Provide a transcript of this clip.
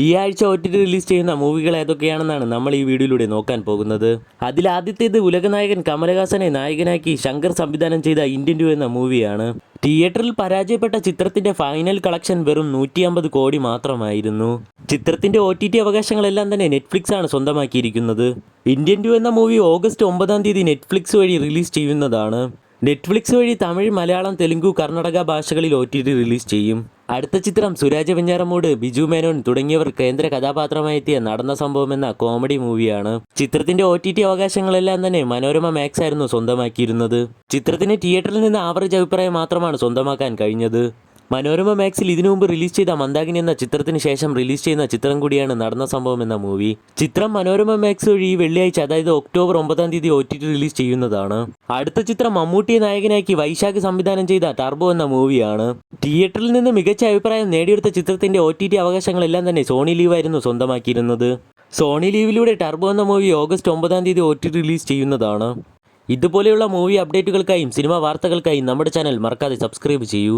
ഈ ആഴ്ച OTT release ചെയ്യുന്ന മൂവികൾ ഏതൊക്കെയാണെന്നാണ് നമ്മൾ ഈ വീഡിയോയിലൂടെ നോക്കാൻ പോകുന്നത്. അതിലാദ്യത്തേത് ഉലകനായകൻ കമലഹാസനെ നായകനാക്കി ശങ്കർ സംവിധാനം ചെയ്ത ഇന്ത്യൻ 2 എന്ന മൂവിയാണ്. തിയേറ്ററിൽ പരാജയപ്പെട്ട ചിത്രത്തിന്റെ ഫൈനൽ കളക്ഷൻ വെറും 150 കോടി മാത്രമായിരുന്നു. ചിത്രത്തിന്റെ OTT അവകാശങ്ങളെല്ലാം തന്നെ നെറ്റ്ഫ്ലിക്സ് ആണ് സ്വന്തമാക്കിയിരിക്കുന്നത്. ഇന്ത്യൻ 2 എന്ന മൂവി ഓഗസ്റ്റ് 9 നെറ്റ്ഫ്ലിക്സ് വഴി റിലീസ് ചെയ്യുന്നതാണ്. നെറ്റ്ഫ്ലിക്സ് വഴി തമിഴ്, മലയാളം, തെലുങ്കു, കർണാടക ഭാഷകളിൽ OTT റിലീസ് ചെയ്യും. അടുത്ത ചിത്രം സുരാജ് വെഞ്ഞാറമൂട്, ബിജു മേനോൻ തുടങ്ങിയവർ കേന്ദ്ര കഥാപാത്രമായെത്തിയ നടന്ന സംഭവം എന്ന കോമഡി മൂവിയാണ്. ചിത്രത്തിന്റെ OTT അവകാശങ്ങളെല്ലാം തന്നെ മനോരമ മാക്സ് ആയിരുന്നു സ്വന്തമാക്കിയിരുന്നത്. ചിത്രത്തിന് തിയേറ്ററിൽ നിന്ന് ആവറേജ് അഭിപ്രായം മാത്രമാണ് സ്വന്തമാക്കാൻ കഴിഞ്ഞത്. മനോരമ മാക്സിൽ ഇതിനു മുമ്പ് റിലീസ് ചെയ്ത മന്ദാകിനി എന്ന ചിത്രത്തിന് ശേഷം റിലീസ് ചെയ്യുന്ന ചിത്രം കൂടിയാണ് നടന്ന സംഭവം എന്ന മൂവി. ചിത്രം മനോരമ മാക്സ് വഴി വെള്ളിയാഴ്ച, അതായത് ഒക്ടോബർ 9 OTT റിലീസ് ചെയ്യുന്നതാണ്. അടുത്ത ചിത്രം മമ്മൂട്ടിയെ നായകനാക്കി വൈശാഖ് സംവിധാനം ചെയ്ത ടർബോ എന്ന മൂവിയാണ്. തിയേറ്ററിൽ നിന്ന് മികച്ച അഭിപ്രായം നേടിയെടുത്ത ചിത്രത്തിന്റെ OTT അവകാശങ്ങളെല്ലാം തന്നെ സോണി ലീവ് ആയിരുന്നു സ്വന്തമാക്കിയിരുന്നത്. സോണി ലീവിലൂടെ ടർബോ എന്ന മൂവി ഓഗസ്റ്റ് 9 OTT റിലീസ് ചെയ്യുന്നതാണ്. ഇതുപോലെയുള്ള മൂവി അപ്ഡേറ്റുകൾക്കായും സിനിമാ വാർത്തകൾക്കായും നമ്മുടെ ചാനൽ മറക്കാതെ സബ്സ്ക്രൈബ് ചെയ്യൂ.